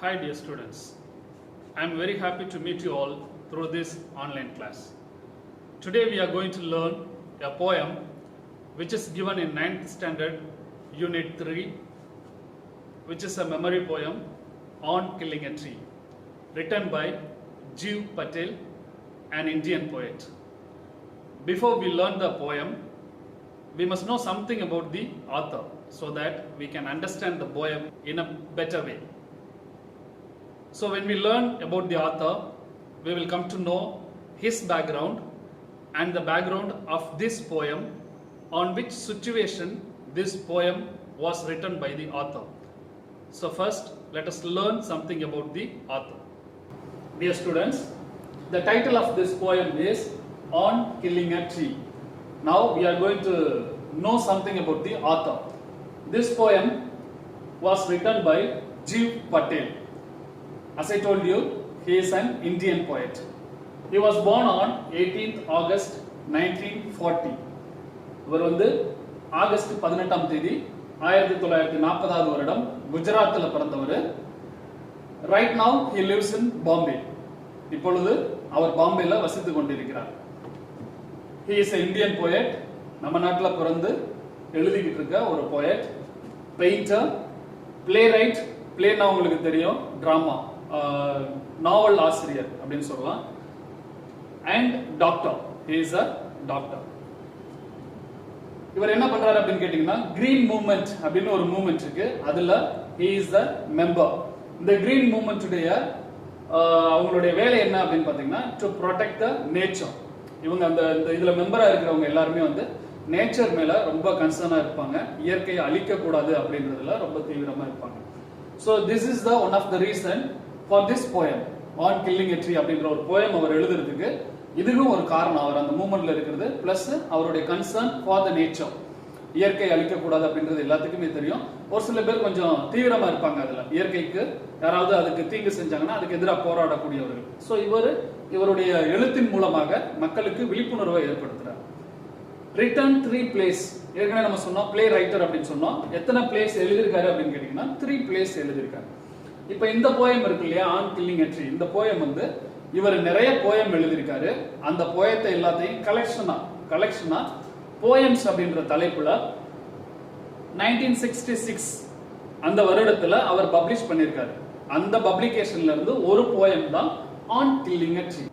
Hi dear students, I am very happy to meet you all through this online class. Today we are going to learn a poem which is given in 9th standard unit 3, which is a memory poem on killing a tree, written by Jeev Patel, an Indian poet. Before we learn the poem, we must know something about the author so that we can understand the poem in a better way. So when we learn about the author, we will come to know his background and the background of this poem, on which situation this poem was written by the author. So first, let us learn something about the author. Dear students, the title of this poem is On Killing a Tree. Now we are going to know something about the author. This poem was written by Jeev Patel. As I told you, he is an Indian poet. He was born on 18th August 1940. இவர் வந்து August 18ஆம் தேதி 1940 வருடம் குஜராத்தில் பிறந்தவர். Right now he lives in Bombay. இப்பொழுது அவர் பாம்பேல வசித்துக் கொண்டிருக்கிறார். He is an Indian poet. நம்ம நாட்டில் பிறந்து எழுதிக்கிட்டு இருக்க ஒரு poet, painter, playwright. பிளேனா உங்களுக்கு தெரியும், டிராமா, நாவல் ஆசிரியர் அப்படின்னு சொல்லலாம். And doctor, he is a doctor. இவர் என்ன பண்றாரு அப்படின்னு கேட்டீங்கன்னா, கிரீன் மூவ்மெண்ட் அப்படின்னு ஒரு மூவ்மெண்ட் இருக்கு, அதுல he is a member. இந்த கிரீன் மூவ்மெண்ட் உடைய அவங்களுடைய வேலை என்ன அப்படின்னு பாத்தீங்கன்னா, டு ப்ரொடெக்ட் த நேச்சர். இவங்க அந்த இதுல மெம்பரா இருக்கிறவங்க எல்லாருமே வந்து நேச்சர் மேல ரொம்ப கன்சர்னா இருப்பாங்க, இயற்கையை அழிக்க கூடாது அப்படின்றதுல ரொம்ப தீவிரமா இருப்பாங்க. So this is the one of the reason for this poem on killing a tree அப்படின்ற ஒரு poem அவர் எழுதுறதுக்கு இதுவும் ஒரு காரணம். அவர் அந்த மூமெண்ட்ல இருக்கிறது பிளஸ் அவருடைய கன்சர்ன் ஃபார் த நேச்சர், இயற்கை அழிக்க கூடாது அப்படின்றது எல்லாத்துக்குமே தெரியும். ஒரு சில பேர் கொஞ்சம் தீவிரமா இருப்பாங்க, அதுல இயற்கைக்கு யாராவது அதுக்கு தீங்கு செஞ்சாங்கன்னா அதுக்கு எதிராக போராடக்கூடியவர்கள். ஸோ இவருடைய எழுத்தின் மூலமாக மக்களுக்கு விழிப்புணர்வை ஏற்படுத்துறார். Return 3 plays. ஏற்கனவே நம்ம சொன்னோம் பிளே ரைட்டர் அப்படின்னு சொன்னோம். எத்தனை பிளேஸ் எழுதியிருக்காரு அப்படின்னு கேட்டீங்கன்னா 3 plays எழுதியிருக்காரு. இப்போ இந்த போயம் இருக்கு இல்லையா, ஆன் கில்லிங் எ ட்ரீ, இந்த போயம் வந்து இவர் நிறைய போயம் எழுதியிருக்காரு. அந்த போயத்தை எல்லாத்தையும் கலெக்ஷனா போயம்ஸ் அப்படின்ற தலைப்புல 1966 அந்த வருடத்துல அவர் பப்ளிஷ் பண்ணியிருக்காரு. அந்த பப்ளிகேஷன்ல இருந்து ஒரு போயம் தான் ஆன் கில்லிங் எ ட்ரீ.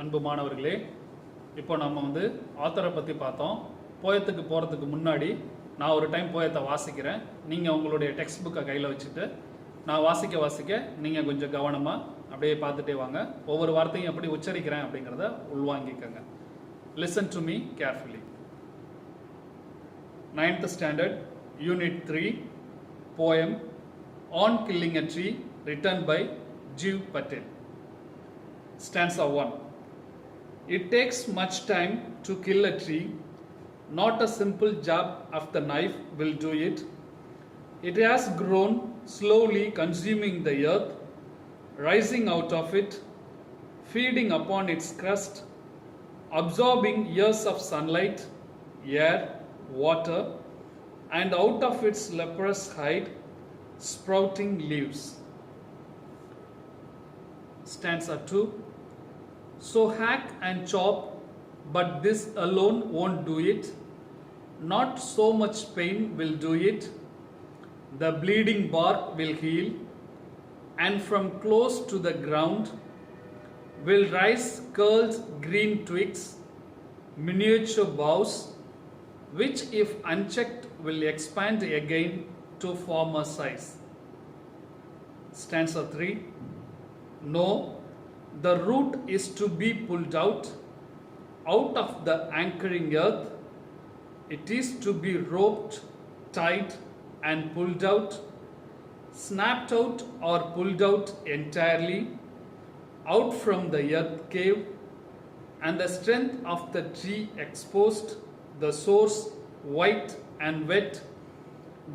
அன்பு மாணவர்களே, இப்போ நம்ம வந்து ஆத்தரை பற்றி பார்த்தோம். போயத்துக்கு போகிறதுக்கு முன்னாடி நான் ஒரு டைம் போயத்தை வாசிக்கிறேன். நீங்கள் உங்களுடைய டெக்ஸ்ட் புக்கை கையில் வச்சுட்டு நான் வாசிக்க நீங்கள் கொஞ்சம் கவனமாக அப்படியே பார்த்துட்டே வாங்க. ஒவ்வொரு வார்த்தையும் எப்படி உச்சரிக்கிறேன் அப்படிங்கிறத உள்வாங்கிக்கங்க. Listen to me carefully. 9th standard unit 3 poem On Killing a Tree, written by Jeev Patel. Stanza 1. It takes much time to kill a tree. Not a simple jab of the knife will do it. It has grown, slowly consuming the earth, rising out of it, feeding upon its crust, absorbing years of sunlight, air, water, and out of its leprous hide, sprouting leaves. Stanza 2. So hack and chop, but this alone won't do it. Not so much pain will do it. The bleeding bark will heal, and from close to the ground will rise curled green twigs, miniature boughs, which if unchecked will expand again to former size. Stanza 3. No, the root is to be pulled out of the anchoring earth. It is to be roped, tied, and pulled out, snapped out or pulled out entirely, out from the earth cave, and the strength of the tree exposed, the source white and wet,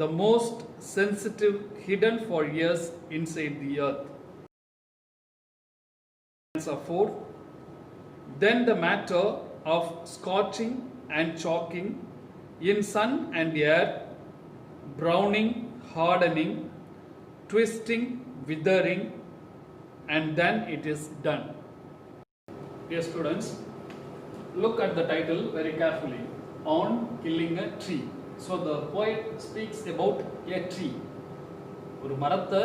the most sensitive hidden for years inside the earth. Stanza 4. Then the matter of scorching and chalking in sun and air, browning, hardening, twisting, withering, and then it is done. Dear students, look at the title very carefully, On Killing a Tree. So the poet speaks about a tree. ஒரு மரத்தை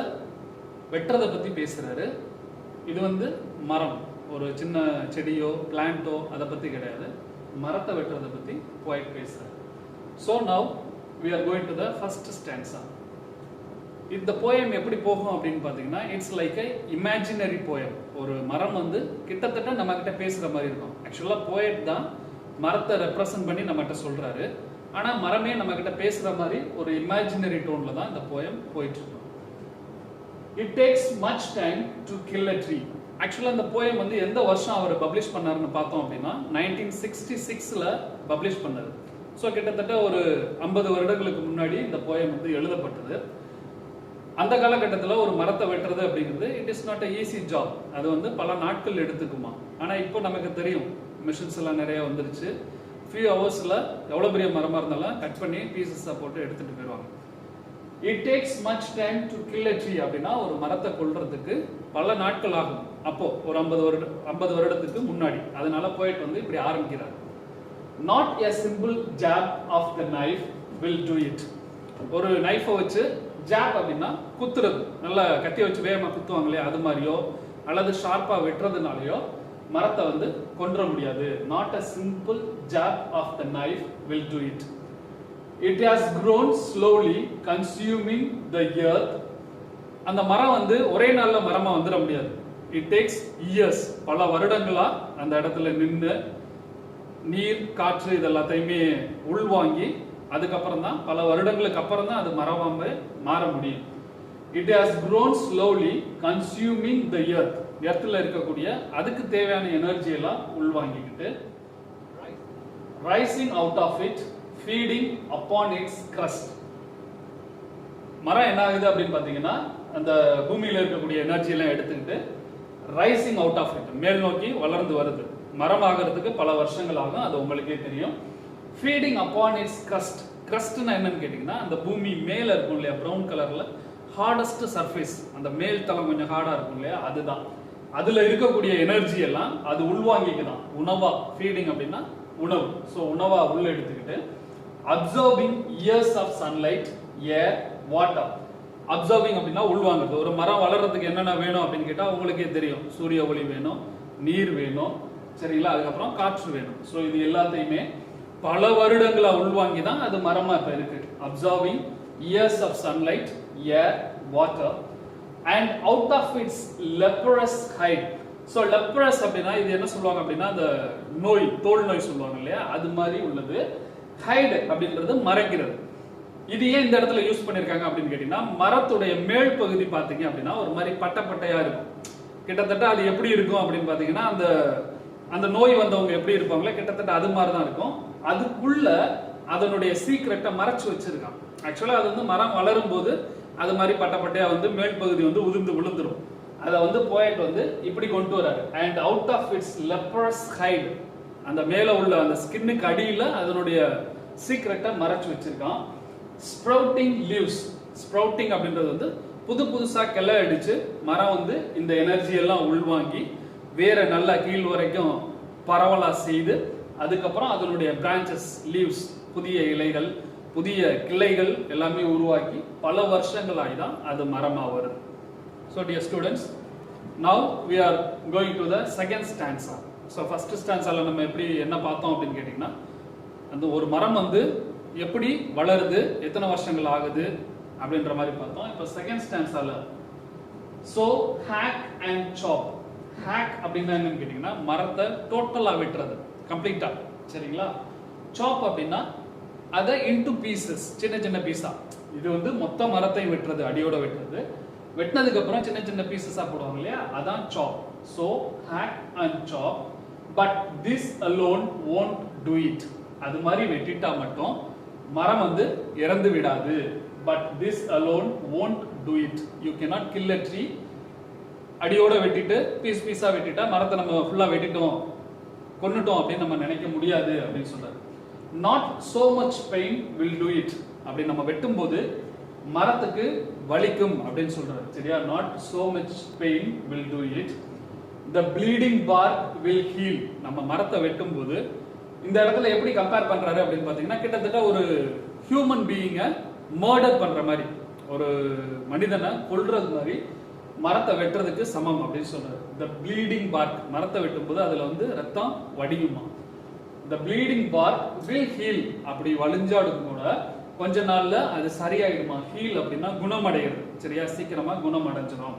வெட்டுறதை பற்றி பேசுகிறாரு. இது வந்து மரம், ஒரு சின்ன செடியோ பிளான்ட்டோ அதை பற்றி கிடையாது, மரத்தை வெட்டுறதை பற்றி poet பேசுகிறாரு. So now we are going to the first stanza. இந்த போயம் எப்படி போகும் அப்படின்னு பார்த்தீங்கன்னா, it's like a imaginary poem. ஒரு மரம் வந்து கிட்டத்தட்ட நம்ம கிட்ட பேசுகிற மாதிரி இருக்கும். ஆக்சுவலாக போயட் தான் மரத்தை ரெப்ரசன்ட் பண்ணி நம்மகிட்ட சொல்கிறாரு. ஆனால் மரமே நம்ம கிட்ட பேசுகிற மாதிரி ஒரு இமேஜினரி டோனில் தான் இந்த போயம் போயிட்டு இருக்கும். It takes much time to kill a tree. ஆக்சுவலாக இந்த போயம் வந்து எந்த வருஷம் அவர் பப்ளிஷ் பண்ணாருன்னு பார்த்தோம் அப்படின்னா 1966 பப்ளிஷ் பண்ணார். ஸோ கிட்டத்தட்ட ஒரு 50 வருடங்களுக்கு முன்னாடி இந்த போயம் வந்து எழுதப்பட்டது. அந்த காலகட்டத்தில் ஒரு மரத்தை வெட்டுறது அப்படிங்கிறது it is not a easy job. அது வந்து பல நாட்கள் எடுத்துக்குமா. ஆனால் இப்போ நமக்கு தெரியும், மிஷின்ஸ் எல்லாம் நிறைய வந்துருச்சு. ஃபியூ ஹவர்ஸில் எவ்வளோ பெரிய மரமாக இருந்தாலும் கட் பண்ணி பீசஸாக போட்டு எடுத்துகிட்டு போயிடுவாங்க. It takes much time to kill a tree அப்படின்னா ஒரு மரத்தை கொல்றதுக்கு பல நாட்கள் ஆகும். அப்போ ஒரு 50 வருடத்துக்கு முன்னாடி. அதனால போயிட்டு வந்து இப்படி ஆரம்பிக்கிறார். Not a simple job of the knife will do it. ஒரு நைஃபை வச்சு ஜாப் அப்படின்னா குத்துறது, நல்லா கத்தி வச்சு வேகமாக குத்துவாங்க இல்லையா, அது மாதிரியோ அல்லது ஷார்ப்பாக வெட்டுறதுனாலையோ மரத்தை வந்து கொன்ற முடியாது. Not a simple job of the knife will do it. It has grown slowly consuming the earth. அந்த மரம் வந்து ஒரே நாளில் மரமாக வந்துட முடியாது. இட் டேக்ஸ் இயர்ஸ், பல வருடங்களா அந்த இடத்துல நின்று நீர் காற்று இதெல்லாத்தையுமே உள்வாங்கி அதுக்கப்புறம் தான் பல வருடங்களுக்கு அப்புறம் தான் அது மரமாக மாற முடியும். It has grown slowly consuming the earth. எர்த்தில் இருக்கக்கூடிய அதுக்கு தேவையான எனர்ஜி எல்லாம் உள்வாங்கிக்கிட்டு rising out of it feeding upon its crust. மரம் என்ன ஆகுது அப்படின்னு பார்த்தீங்கன்னா, அந்த பூமியில் இருக்கக்கூடிய எனர்ஜி எல்லாம் எடுத்துக்கிட்டு ரைசிங் அவுட் ஆஃப் இட், மேல் நோக்கி வளர்ந்து வருது. மரம் ஆகிறதுக்கு பல வருஷங்கள் ஆகும், அது உங்களுக்கே தெரியும். Feeding upon its crust. crustனா என்னன்னு கேட்டிங்கன்னா, அந்த பூமி மேலே இருக்கும் இல்லையா, ப்ரௌன் கலரில் ஹார்டஸ்ட் சர்ஃபேஸ், அந்த மேல் தளம் கொஞ்சம் ஹார்டாக இருக்கும் இல்லையா, அதுதான். அதில் இருக்கக்கூடிய எனர்ஜி எல்லாம் அது உள்வாங்கிக்குதான் உணவா. ஃபீடிங் அப்படின்னா உணவு. ஸோ உணவா உள்ள எடுத்துக்கிட்டு absorbing years of sunlight, air, water. Absorbing அப்படின்னா உள்வாங்குறது. ஒரு மரம் வளர்றதுக்கு என்னென்ன வேணும் அப்படின்னு கேட்டால் உங்களுக்கே தெரியும். சூரிய ஒளி வேணும், நீர் வேணும், சரிங்களா, அதுக்கப்புறம் காற்று வேணும். ஸோ இது எல்லாத்தையுமே பல வருடங்களா உள்வாங்கி தான் அது மரமா இப்ப இருக்கு. Absorbing years of sunlight, air, water and out of its leprous height. So leprous அப்படின்னா இது என்ன சொல்லுவாங்க அப்படின்னா, அந்த நோய், தோல் நோய் சொல்லுவாங்க இல்லையா, அது மாதிரி உள்ளது. ஹைட் அப்படின்றது மறைக்கிறது. இது ஏன் இந்த இடத்துல யூஸ் பண்ணிருக்காங்க அப்படின்னு கேட்டீங்கன்னா, மரத்துடைய மேல் பகுதி பார்த்தீங்க அப்படின்னா ஒரு மாதிரி பட்டையா இருக்கும். கிட்டத்தட்ட அது எப்படி இருக்கும் அப்படின்னு பார்த்தீங்கன்னா, அந்த நோய் வந்தவங்க எப்படி இருப்பாங்களோ கிட்டத்தட்ட அது மாதிரி தான் இருக்கும். அதுக்குள்ள அதனுடைய சீக்ரெட்டை மறைச்சு வச்சிருக்கான். ஆக்சுவலா அது வந்து மரம் வளரும் போது அது மாதிரி பட்டையா வந்து மேல் பகுதி வந்து உதிர்ந்து விழுந்துரும். அதை வந்து போயட் வந்து இப்படி கொண்டு வராரு. And out of its leprous height, அந்த மேல உள்ள அந்த ஸ்கின்னுக்கு அடியில அதனுடைய சீக்ரெட்டை மறைச்சு வச்சிருக்கான். Sprouting leaves. ஸ்ப்ரவுட்டிங் அப்படின்றது வந்து புதுசா கிளை அடிச்சு மரம் வந்து இந்த எனர்ஜி எல்லாம் உள்வாங்கி வேற நல்லா கீழ் வரைக்கும் பரவலா செய்து அதுக்கப்புறம் அதனுடைய பிரான்ச்சஸ், லீவ்ஸ், புதிய இலைகள், புதிய கிளைகள் எல்லாமே உருவாக்கி பல வருஷங்களாகி தான் அது மரமா வருது. So dear students, now we are going to the second stanza. So first ஸ்டான்ஸால நம்ம எப்படி என்ன பார்த்தோம் அப்படின்னு கேட்டிங்கன்னா, அந்த ஒரு மரம் வந்து எப்படி வளருது, எத்தனை வருஷங்கள் ஆகுது அப்படின்ற மாதிரி பார்த்தோம். இப்போ செகண்ட் ஸ்டான்ஸால ஸோ ஹேக் அண்ட் சாப். ஹேக் அப்படின்னா என்னன்னு கேட்டிங்கன்னா, மரத்தை டோட்டலாக வெட்டுறது, கம்ப்ளீட்டா, சரிங்களா. சாப் அப்படின்னா அதை இன்டு பீசஸ், சின்ன பீஸா. இது வந்து மொத்த மரத்தையும் வெட்டுறது, அடியோட வெட்டுறது. வெட்டினதுக்கு அப்புறம் சின்ன பீசஸா போடுவாங்க இல்லையா, அதான் சாப். ஸோ ஹேக் அண்ட் சாப், but this alone won't do it. அது மாதிரி வெட்டிட்டா மட்டும் மரம் வந்து இறந்து விடாது. But this alone won't do it. You cannot kill a tree. அடியோட வெட்டிட்டு பீஸா வெட்டிட்டா மரத்தை நம்ம ஃபுல்லா வெட்டிட்டோம், கொன்னுட்டோம் அப்படின்னு நம்ம நினைக்க முடியாது அப்படின்னு சொல்றாரு. Not so much pain will do it. அப்படி நம்ம வெட்டும் போது மரத்துக்கு வலிக்கும் அப்படின்னு சொல்றாரு. சரியா? not so much pain will do it. the bleeding bark will heal. நம்ம மரத்தை வெட்டும் போது இந்த இடத்துல எப்படி கம்பேர் பண்றாரு அப்படின்னு பாத்தீங்கன்னா, கிட்டத்தட்ட ஒரு ஹியூமன் பீயிங்கை மர்டர் பண்ற மாதிரி, ஒரு மனிதனை கொல்றது மாதிரி மரத்தை வெட்டுறதுக்கு சமம் அப்படின்னு சொல்றாரு. the bleeding bark, மரத்தை வெட்டும் போது அதுல வந்து ரத்தம் வடியுமா. the bleeding bark will heal, அப்படி வலிஞ்சாடும் கூட கொஞ்ச நாள்ல அது சரியாயிடுமா. ஹீல் அப்படின்னா குணமடைகிறது. சரியா? சீக்கிரமா குணமடைஞ்சிடும்.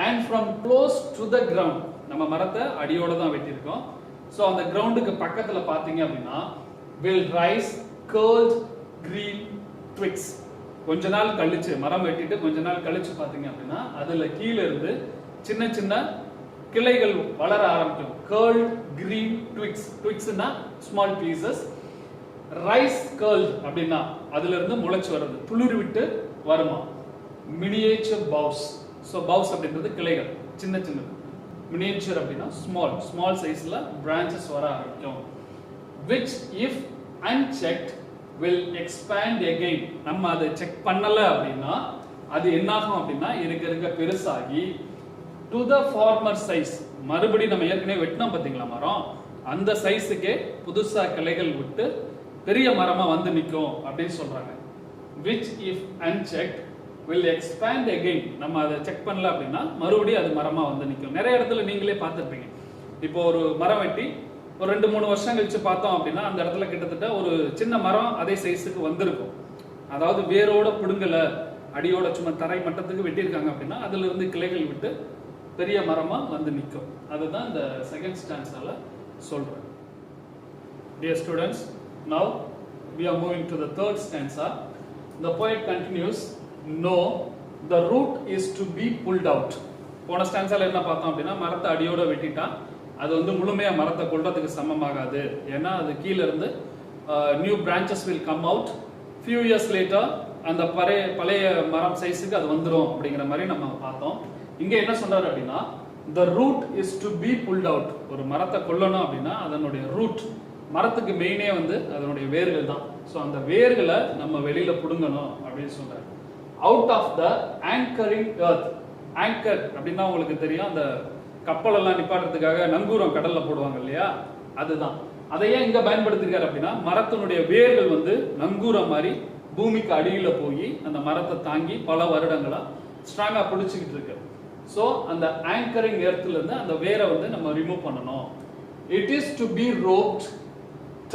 and from close to the ground, நம்ம மரத்தை அடியோட தான் வெட்டியிருக்கோம். ஸோ அந்த கிரவுண்டுக்கு பக்கத்துல பாத்தீங்க அப்படின்னா will rise curled green twigs. கொஞ்ச நாள் கழிச்சு, மரம் வெட்டிட்டு கொஞ்ச நாள் கழிச்சு பாத்தீங்க அப்படின்னா அதுல கீழே இருந்து சின்ன சின்ன கிளைகள் வளர ஆரம்பிக்கும். curled green twigs, twigsனா small pieces. Rice curled அப்படின்னா அதுல இருந்து முளைச்சு வருது, துளிர் விட்டு வருமா. மினியேச்சர் பவுஸ், ஸோ பவுஸ் அப்படின்றது கிளைகள், சின்ன சின்னது. மினியேச்சர் அப்படின்னா ஸ்மால், ஸ்மால் சைஸ்ல பிரான்ச்சஸ் வர ஆரம்பிக்கும். which if unchecked will expand again. நம்ம அதை செக் பண்ணல அப்படின்னா அது என்னாகும் அப்படின்னா இருக்க இருக்க பெருசாகி to the former size, மறுபடி நம்ம ஏற்கனவே வெட்டினோம் பாத்தீங்களா மரம், அந்த சைஸுக்கே புதுசா கிளைகள் விட்டு பெரிய மரமா வந்து நிற்கும் அப்படின்னு சொல்றாங்க. which if unchecked will expand again. நம்ம அதை செக் பண்ணல அப்படின்னா மறுபடியும் அது மரமா வந்து நிற்கும். நிறைய இடத்துல நீங்களே பார்த்துருப்பீங்க. இப்போ ஒரு மரம் வெட்டி ஒரு 2-3 வருஷம் கழிச்சு பார்த்தோம் அப்படின்னா அந்த இடத்துல கிட்டத்தட்ட ஒரு சின்ன மரம் அதே சைஸுக்கு வந்திருக்கும். அதாவது வேரோட புடுங்கல, அடியோட சும்மா தரை மட்டத்துக்கு வெட்டியிருக்காங்க அப்படின்னா அதுல இருந்து கிளைகள் விட்டு பெரிய மரமா வந்து நிற்கும். அதுதான் இந்த செகண்ட் ஸ்டான்ஸால சொல்றேன். Dear students, now we are moving to the third stanza. The poet continues, no, the root is to be pulled out. போன ஸ்டான்ஸால என்ன பார்த்தோம் அப்படின்னா மரத்தை அடியோட வெட்டிட்டா அது வந்து முழுமையா மரத்தை கொல்றதுக்கு சமமாகாது. ஏன்னா அது கீழே இருந்து new branches will come out. Few years later அந்த பழைய மரம் சைஸுக்கு அது வந்துடும் அப்படிங்கிற மாதிரி நம்ம பார்த்தோம். இங்க என்ன சொல்றாரு அப்படின்னா the root is to be pulled out. ஒரு மரத்தை கொல்லணும் அப்படின்னா அதனுடைய ரூட், மரத்துக்கு மெயினே வந்து அதனுடைய வேர்கள் தான். ஸோ அந்த வேர்களை நம்ம வெளியில புடுங்கணும் அப்படின்னு சொல்றாரு. Out of the anchoring earth. Anchor அப்படின்னா உங்களுக்கு தெரியும், அந்த கப்பல் எல்லாம் நிப்பாட்டுறதுக்காக நங்கூரம் கடல்ல போடுவாங்க இல்லையா, அதுதான். அதையே இங்க பயன்படுத்திருக்காரு அப்படின்னா மரத்தினுடைய வேர்கள் வந்து நங்கூரம் மாதிரி பூமிக்கு அடியில போய் அந்த மரத்தை தாங்கி பல வருடங்களா ஸ்ட்ராங்கா பிடிச்சிக்கிட்டு இருக்கு. ஸோ அந்த ஆங்கரிங் எர்த்ல இருந்து அந்த வேரை வந்து நம்ம ரிமூவ் பண்ணணும். It is to be roped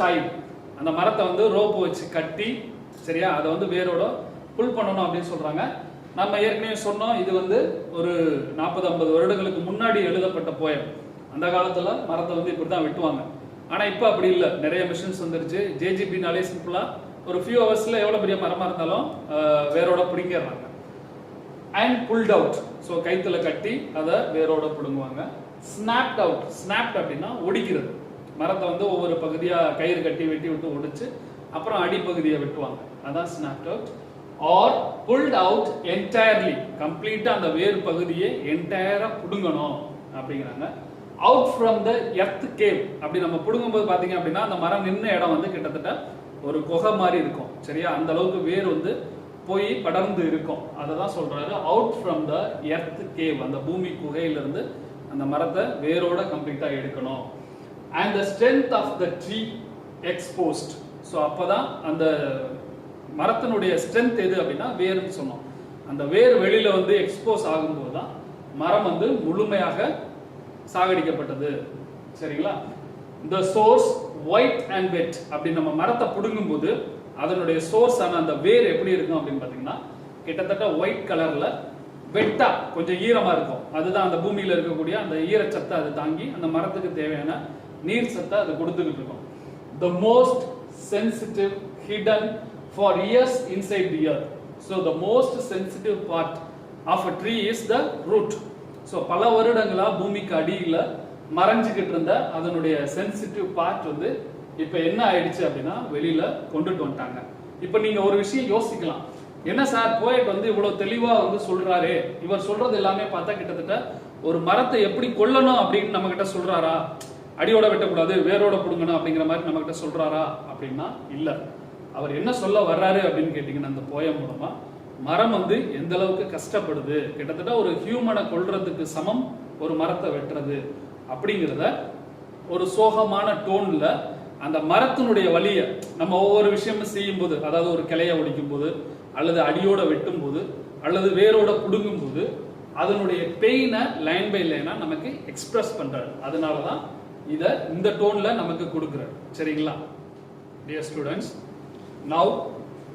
tight. அந்த மரத்தை வந்து ரோப் வச்சு கட்டி, சரியா, அதை வந்து வேரோட புல் பண்ணணும் அப்படின்னு சொல்றாங்க. நம்ம ஏற்கனவே சொன்னோம், இது வந்து ஒரு 40-50 வருடங்களுக்கு முன்னாடி எழுதப்பட்ட போயம். அந்த காலத்துல மரத்தை வந்து இப்படிதான் வெட்டுவாங்க. ஆனா இப்ப அப்படி இல்லை, நிறைய மிஷின்ஸ் வந்துருச்சு. ஜேஜிபினாலே சிம்பிளா ஒரு ஃபியூ ஹவர்ஸ்ல எவ்வளவு பெரிய மரமா இருந்தாலும் வேரோட பிடிங்கிறாங்க. அண்ட் புல்ட் அவுட், ஸோ கைத்துல கட்டி அதை வேரோட பிடுங்குவாங்க. ஸ்னாப்ட் அவுட், ஸ்னாப்ட் அப்படின்னா ஒடிக்கிறது. மரத்தை வந்து ஒவ்வொரு பகுதியா கயிறு கட்டி வெட்டி விட்டு ஒடிச்சு அப்புறம் அடிப்பகுதியை வெட்டுவாங்க, அதான் snapped out. Or pulled out entirely, கம்ப்ளீட்டா அந்த வேர் பகுதியை என்டையரா புடுங்கணும் அப்படிங்கிறாங்க. Out from the earth cave, அப்படி நம்ம புடுங்கும் போது பாத்தீங்க அப்படின்னா அந்த மரம் நின்ன இடம் வந்து கிட்டத்தட்ட ஒரு குகை மாதிரி இருக்கும், சரியா, அந்த அளவுக்கு வேர் வந்து போய் படர்ந்து இருக்கும். அதை தான் சொல்றாரு out from the earth cave, அந்த பூமி குகையிலிருந்து அந்த மரத்தை வேரோட கம்ப்ளீட்டா எடுக்கணும். and the strength of the tree exposed. So அப்போதான் அந்த மரத்தினுடைய ஸ்ட்ரென்த் எது அப்படின்னா வேர்னு சொன்னோம். அந்த வேர் வெளியில வந்து எக்ஸ்போஸ் ஆகும்போது தான் மரம் வந்து முழுமையாக சாகடிக்கப்பட்டது, சரிங்களா. the source white and wet, அப்படி நம்ம மரத்தை புடுங்கும் போது அதனுடைய சோர்ஸ் ஆன அந்த வேர் எப்படி இருக்கும் அப்படின்னு பார்த்தீங்கன்னா கிட்டத்தட்ட ஒயிட் கலர்ல வெட்டா கொஞ்சம் ஈரமா இருக்கும். அதுதான் அந்த பூமியில இருக்கக்கூடிய அந்த ஈரச்சத்தை அது தாங்கி அந்த மரத்துக்கு தேவையான நீர் சத்தை அது கொடுத்துக்கிட்டு இருக்கும். the most sensitive hidden for years inside the earth. so the most sensitive part of a tree is the root. so பல வருடங்களா பூமிக்கு அடியில மறைஞ்சிக்கிட்டு இருந்த அதனுடைய சென்சிட்டிவ் பார்ட் வந்து இப்ப என்ன ஆயிடுச்சு அப்படின்னா வெளியில கொண்டுட்டு வந்துட்டாங்க. இப்ப நீங்க ஒரு விஷயம் யோசிக்கலாம், என்ன சார் போயட் வந்து இவ்வளவு தெளிவா வந்து சொல்றாரு, இவர் சொல்றது எல்லாமே பார்த்தா கிட்டத்தட்ட ஒரு மரத்தை எப்படி கொல்லணும் அப்படின்னு நம்ம கிட்ட சொல்றாரா, அடியோட வெட்டக்கூடாது வேரோட புடுங்கணும் அப்படிங்கிற மாதிரி நம்ம கிட்ட சொல்றாரா அப்படின்னா இல்ல. அவர் என்ன சொல்ல வர்றாரு அப்படின்னு கேட்டீங்கன்னா அந்த போயம் மூலமா மரம் வந்து எந்த அளவுக்கு கஷ்டப்படுது, கிட்டத்தட்ட ஒரு ஹியூமனை கொல்றதுக்கு சமம் ஒரு மரத்தை வெட்டுறது அப்படிங்கிறத ஒரு சோகமான டோன்ல அந்த மரத்தினுடைய வலியை நம்ம ஒவ்வொரு விஷயமும் செய்யும் போது, அதாவது ஒரு கிளைய ஒடிக்கும் போது அல்லது அடியோட வெட்டும் போது அல்லது வேரோட புடுங்கும் போது அதனுடைய பெயினை லைன் பை லைனா நமக்கு எக்ஸ்பிரஸ் பண்றாரு. அதனாலதான் இத இந்த டோன்ல நமக்கு கொடுக்குறாரு. சரிங்களா? Dear students, now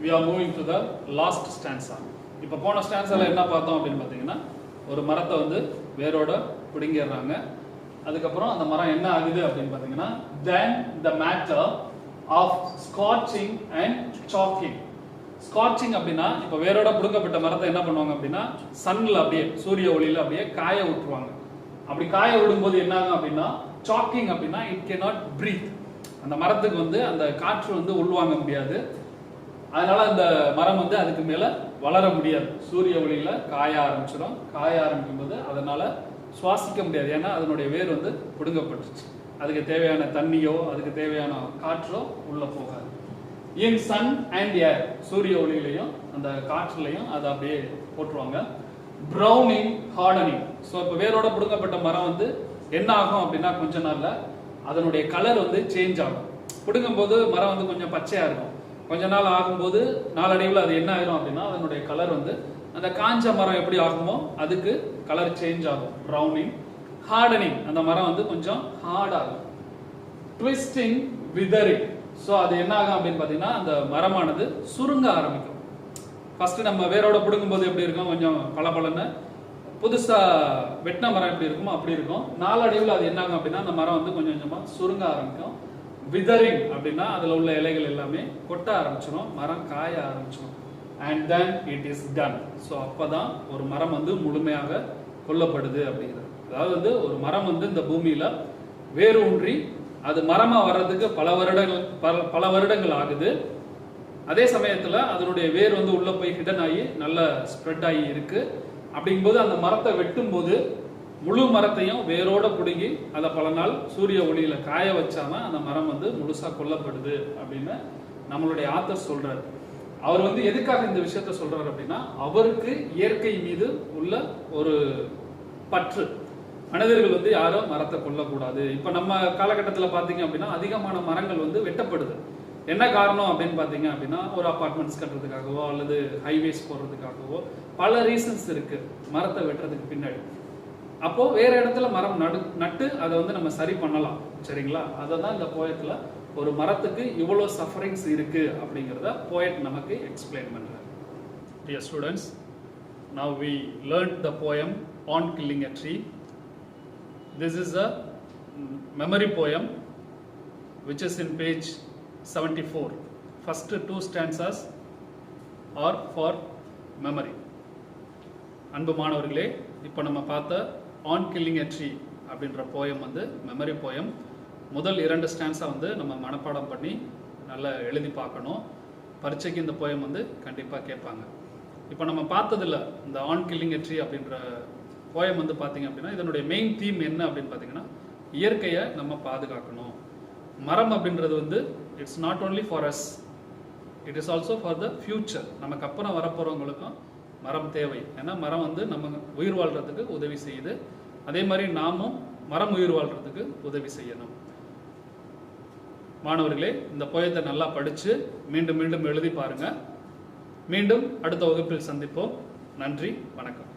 we are moving to the last stanza. இப்போ போன ஸ்டான்ஸால என்ன பார்த்தோம் அப்படின்னு பார்த்தீங்கன்னா, ஒரு மரத்தை வந்து வேரோட பிடுங்கிடுறாங்க. அதுக்கப்புறம் அந்த மரம் என்ன ஆகுது அப்படின்னு பார்த்தீங்கன்னா, then the matter of scorching and chalking. Scorching அப்படின்னா இப்போ வேரோட பிடுங்கப்பட்ட மரத்தை என்ன பண்ணுவாங்க அப்படின்னா, சன்ல அப்படியே சூரிய ஒளியில அப்படியே காய விட்டுருவாங்க. அப்படி காய விடும்போது என்ன ஆகும் அப்படின்னா, சாக்கிங் அப்படின்னா இட் cannot breathe. அந்த மரத்துக்கு வந்து அந்த காற்று வந்து உள்வாங்க முடியாது. அதனால அந்த மரம் வந்து அதுக்கு மேல வளர முடியாது. சூரிய ஒளியில காய ஆரம்பிச்சிடும். காய ஆரம்பிக்கும் போது அதனால சுவாசிக்க முடியாது. ஏன்னா அதனுடைய வேர் வந்து பிடுங்கப்பட்டுச்சு. அதுக்கு தேவையான தண்ணியோ அதுக்கு தேவையான காற்றோ உள்ள போகாது. இன் சன் அண்ட் ஏர், சூரிய ஒளியிலையும் அந்த காற்றுலையும் அதை அப்படியே போட்டுருவாங்க. Browning, hardening. ஸோ இப்போ வேரோட பிடுங்கப்பட்ட மரம் வந்து என்ன ஆகும் அப்படின்னா, கொஞ்ச நாள்ல அதனுடைய கலர் வந்து சேஞ்ச் ஆகும். பிடுங்கும் போது மரம் வந்து கொஞ்சம் பச்சையா இருக்கும். கொஞ்ச நாள் ஆகும்போது நாளடைவில் அது என்ன ஆயிரும் அப்படின்னா, அதனுடைய கலர் வந்து அந்த காஞ்ச மரம் எப்படி ஆகுமோ அதுக்கு கலர் சேஞ்ச் ஆகும். ப்ரௌனிங். ஹார்டனிங், அந்த மரம் வந்து கொஞ்சம் ஹார்ட் ஆகும். Twisting, withering. ஸோ அது என்ன ஆகும் அப்படின்னு பார்த்தீங்கன்னா, அந்த மரமானது சுருங்க ஆரம்பிக்கும். ஃபர்ஸ்ட் நம்ம வேரோட பிடுங்கும் போது எப்படி இருக்கும், கொஞ்சம் பளபளன்னு புதுசா வெட்டின மரம் எப்படி இருக்குமோ அப்படி இருக்கும். நாளடைவில் அது என்ன ஆகும் அப்படின்னா, அந்த மரம் வந்து கொஞ்சம் கொஞ்சமா சுருங்க ஆரம்பிக்கும். விதரிங் அப்படின்னா அதுல உள்ள இலைகள் எல்லாமே கொட்ட ஆரம்பிச்சிடும், மரம் காய ஆரம்பிச்சிடும். And then it is done. So அப்பதான் ஒரு மரம் வந்து முழுமையாக கொல்லப்படுது அப்படிங்கிறது. அதாவது வந்து ஒரு மரம் வந்து இந்த பூமியில வேறு ஊன்றி அது மரமா வர்றதுக்கு பல வருடங்கள் ஆகுது. அதே சமயத்துல அதனுடைய வேர் வந்து உள்ள போய் ஹிடன் ஆகி நல்ல ஸ்ப்ரெட் ஆகி இருக்கு. அப்படிங்கும்போது அந்த மரத்தை வெட்டும் போது முழு மரத்தையும் வேரோட பிடுங்கி அதை பல நாள் சூரிய ஒளியில காய வச்சாதான் அந்த மரம் வந்து முழுசா கொல்லப்படுது அப்படின்னு நம்மளுடைய ஆத்தர் சொல்றாரு. அவர் வந்து எதுக்காக இந்த விஷயத்த சொல்றாரு அப்படின்னா, அவருக்கு இயற்கை மீது உள்ள ஒரு பற்று. மனிதர்கள் வந்து யாரும் மரத்தை கொல்லக்கூடாது. இப்ப நம்ம காலகட்டத்தில் பாத்தீங்க அப்படின்னா அதிகமான மரங்கள் வந்து வெட்டப்படுது. என்ன காரணம் அப்படின்னு பாத்தீங்க அப்படின்னா, ஒரு அபார்ட்மெண்ட்ஸ் கட்டுறதுக்காகவோ அல்லது ஹைவேஸ் போடுறதுக்காகவோ பல ரீசன்ஸ் இருக்கு மரத்தை வெட்டுறதுக்கு பின்னாடி. அப்போ வேற இடத்துல மரம் நட்டு அதை வந்து நம்ம சரி பண்ணலாம். சரிங்களா? அதை தான் இந்த போயத்துல ஒரு மரத்துக்கு இவ்வளோ சஃபரிங்ஸ் இருக்கு அப்படிங்கிறத போயட் நமக்கு எக்ஸ்பிளைன் பண்றாரு. Dear students, now we learned the poem On Killing a Tree. This is a memory poem which is in page 74. First two stanzas are for memory. அன்பு மாணவர்களே, இப்போ நம்ம பார்த்த ஆன் கில்லிங் எ ட்ரீ அப்படின்ற poem வந்து memory poem. முதல் 2 ஸ்டான்ஸை வந்து நம்ம மனப்பாடம் பண்ணி நல்லா எழுதி பார்க்கணும். பரீட்சைக்கு இந்த போயம் வந்து கண்டிப்பாக கேட்பாங்க. இப்போ நம்ம பார்த்ததில்ல இந்த ஆன் கில்லிங் எ ட்ரீ அப்படின்ற போயம் வந்து பார்த்தீங்க அப்படின்னா, இதனுடைய மெயின் தீம் என்ன அப்படின்னு பார்த்தீங்கன்னா, இயற்கையை நம்ம பாதுகாக்கணும். மரம் அப்படின்றது வந்து it's not only for us, it is also for the future. நமக்கு அப்புறம் வரப்போறவங்களுக்கும் மரம் தேவை. ஏன்னா மரம் வந்து நம்ம உயிர் வாழ்றதுக்கு உதவி செய்யுது. அதே மாதிரி நாமும் மரம் உயிர் வாழ்றதுக்கு உதவி செய்யணும். மாணவர்களே, இந்த போயத்தை நல்லா படிச்சு மீண்டும் மீண்டும் எழுதி பாருங்க. மீண்டும் அடுத்த வகுப்பில் சந்திப்போம். நன்றி, வணக்கம்.